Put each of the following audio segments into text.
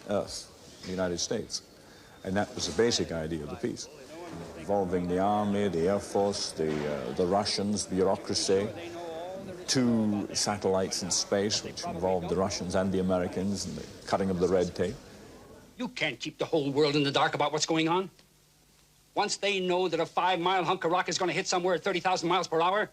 Earth, the United States. And that was the basic idea of the piece, involving the army, the air force, the Russians, bureaucracy, 2 satellites in space, which involved the Russians and the Americans, and the cutting of the red tape. You can't keep the whole world in the dark about what's going on. Once they know that a 5-mile hunk of rock is going to hit somewhere at 30,000 miles per hour,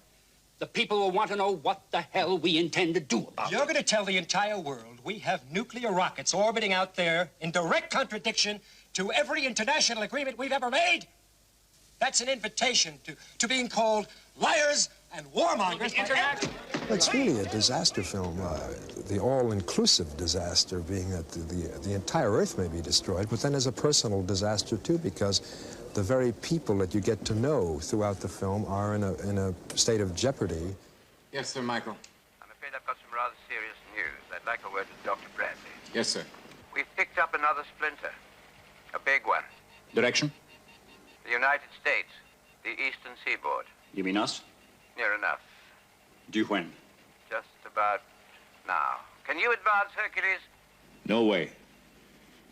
the people will want to know what the hell we intend to do about it. You're going to tell the entire world we have nuclear rockets orbiting out there in direct contradiction to every international agreement we've ever made? That's an invitation to being called liars and warmongers. It's really a disaster film, the all-inclusive disaster being that the entire Earth may be destroyed, but then as a personal disaster too, because the very people that you get to know throughout the film are in a state of jeopardy. Yes, sir, Michael. I'm afraid I've got some rather serious news. I'd like a word with Dr. Bradley. Yes, sir. We've picked up another splinter. A big one. Direction? The United States. The eastern seaboard. You mean us? Near enough. Due when? Just about now. Can you advance, Hercules? No way.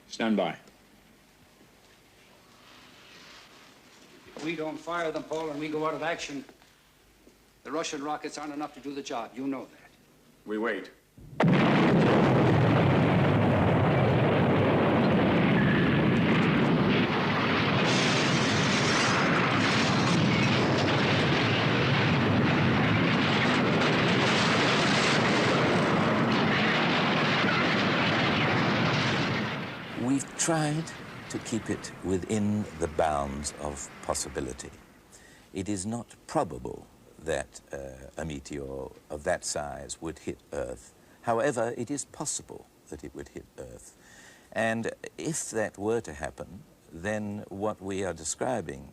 Stand by. If we don't fire them, Paul, and we go out of action, the Russian rockets aren't enough to do the job. You know that. We wait. We've tried to keep it within the bounds of possibility. It is not probable that a meteor of that size would hit Earth. However, it is possible that it would hit Earth. And if that were to happen, then what we are describing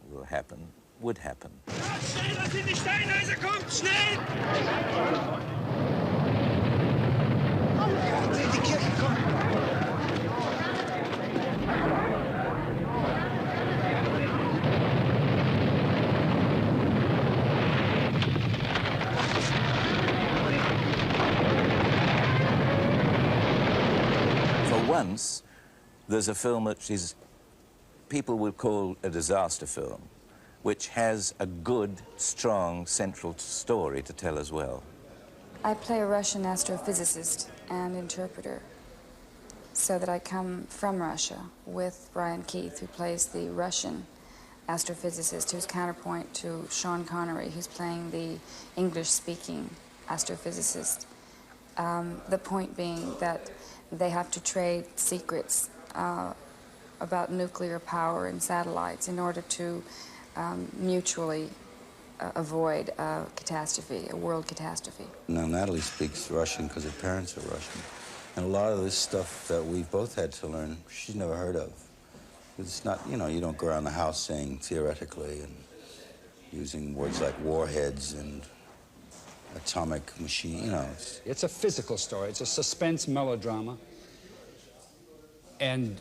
would happen. Once, there's a film which is, people would call a disaster film, which has a good, strong, central story to tell as well. I play a Russian astrophysicist and interpreter, so that I come from Russia with Brian Keith, who plays the Russian astrophysicist, who's counterpoint to Sean Connery, who's playing the English-speaking astrophysicist. The point being that they have to trade secrets about nuclear power and satellites in order to mutually avoid a catastrophe, a world catastrophe. Now, Natalie speaks Russian because her parents are Russian. And a lot of this stuff that we've both had to learn, she's never heard of. It's not, you know, you don't go around the house saying theoretically and using words like warheads and atomic machine, you know. It's a physical story. It's a suspense melodrama. And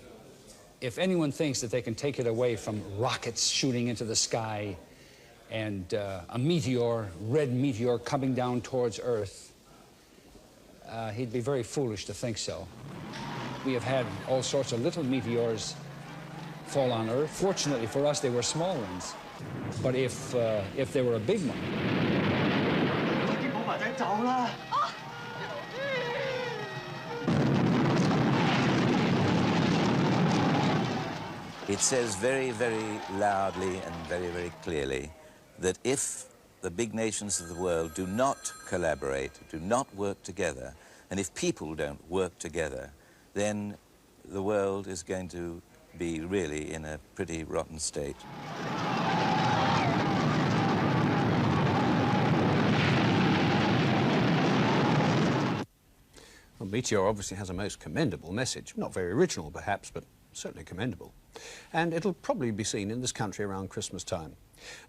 if anyone thinks that they can take it away from rockets shooting into the sky and a meteor, red meteor coming down towards Earth, he'd be very foolish to think so. We have had all sorts of little meteors fall on Earth. Fortunately for us, they were small ones. But if they were a big one, it says very, very loudly and very, very clearly that if the big nations of the world do not collaborate, do not work together, and if people don't work together, then the world is going to be really in a pretty rotten state. Well, Meteor obviously has a most commendable message. Not very original, perhaps, but certainly commendable. And it'll probably be seen in this country around Christmas time.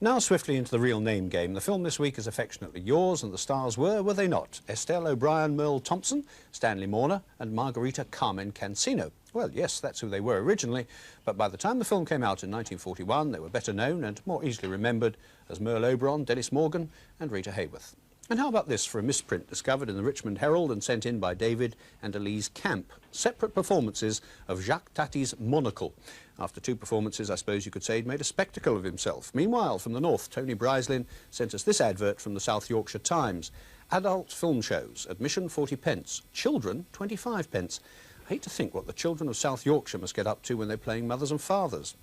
Now swiftly into the real name game. The film this week is Affectionately Yours, and the stars were they not? Estelle O'Brien, Merle Thompson, Stanley Morner, and Margarita Carmen Cancino. Well, yes, that's who they were originally, but by the time the film came out in 1941, they were better known and more easily remembered as Merle Oberon, Dennis Morgan, and Rita Hayworth. And how about this for a misprint discovered in the Richmond Herald and sent in by David and Elise Camp? Separate performances of Jacques Taty's Monocle. After 2 performances, I suppose you could say he'd made a spectacle of himself. Meanwhile, from the north, Tony Breislin sent us this advert from the South Yorkshire Times. Adult film shows, admission 40p, children 25p. I hate to think what the children of South Yorkshire must get up to when they're playing mothers and fathers.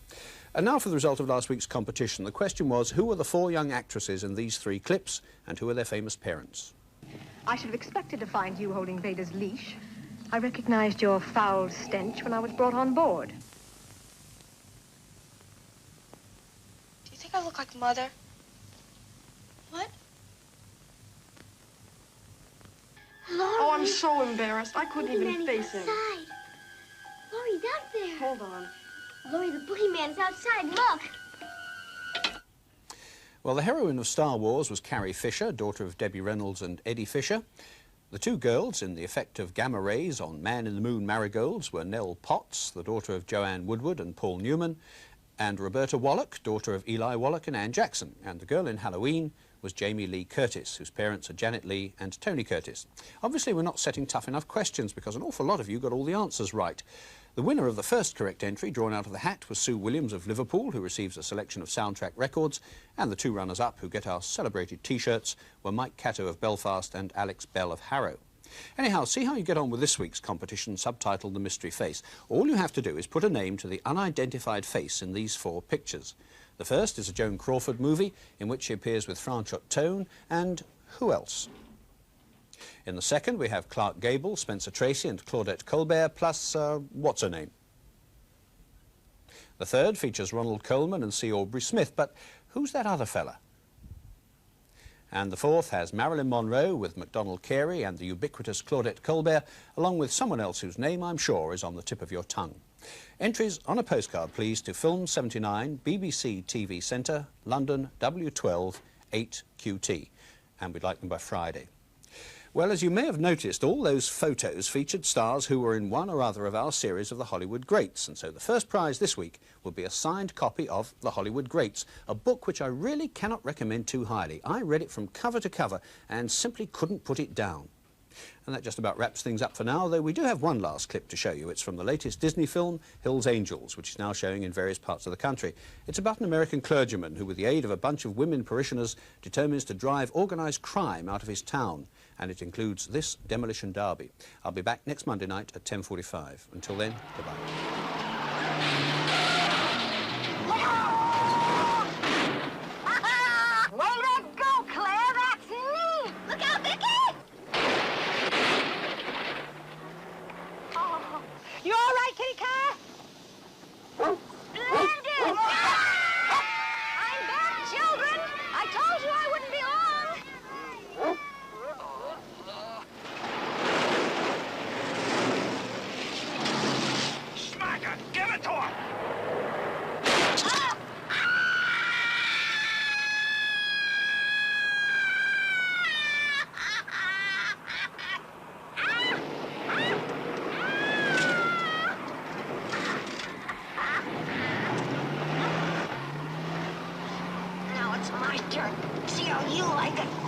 And now for the result of last week's competition. The question was, who are the 4 young actresses in these 3 clips, and who are their famous parents? I should have expected to find you holding Vader's leash. I recognized your foul stench when I was brought on board. Do you think I look like Mother? What? Laurie. Oh, I'm so embarrassed. I couldn't even face him. Outside. Laurie's out there. Hold on. Laurie, the boogeyman's outside. Look. Well, the heroine of Star Wars was Carrie Fisher, daughter of Debbie Reynolds and Eddie Fisher. The 2 girls in the effect of gamma rays on Man in the Moon marigolds were Nell Potts, the daughter of Joanne Woodward and Paul Newman, and Roberta Wallach, daughter of Eli Wallach and Ann Jackson. And the girl in Halloween was Jamie Lee Curtis, whose parents are Janet Lee and Tony Curtis. Obviously, we're not setting tough enough questions because an awful lot of you got all the answers right. The winner of the first correct entry, drawn out of the hat, was Sue Williams of Liverpool, who receives a selection of soundtrack records, and the 2 runners-up, who get our celebrated T-shirts, were Mike Cato of Belfast and Alex Bell of Harrow. Anyhow, see how you get on with this week's competition, subtitled The Mystery Face. All you have to do is put a name to the unidentified face in these 4 pictures. The first is a Joan Crawford movie, in which she appears with Franchot Tone, and who else? In the second, we have Clark Gable, Spencer Tracy and Claudette Colbert, plus, what's her name? The third features Ronald Coleman and C. Aubrey Smith, but who's that other fella? And the fourth has Marilyn Monroe with MacDonald Carey and the ubiquitous Claudette Colbert, along with someone else whose name I'm sure is on the tip of your tongue. Entries on a postcard, please, to Film 79, BBC TV Centre, London, W12 8QT. And we'd like them by Friday. Well, as you may have noticed, all those photos featured stars who were in one or other of our series of the Hollywood Greats, and so the first prize this week will be a signed copy of The Hollywood Greats, a book which I really cannot recommend too highly. I read it from cover to cover and simply couldn't put it down. And that just about wraps things up for now, though we do have one last clip to show you. It's from the latest Disney film, Hill's Angels, which is now showing in various parts of the country. It's about an American clergyman who, with the aid of a bunch of women parishioners, determines to drive organised crime out of his town. And it includes this demolition derby. I'll be back next Monday night at 10:45. Until then, goodbye. Now it's my turn. See how you like it.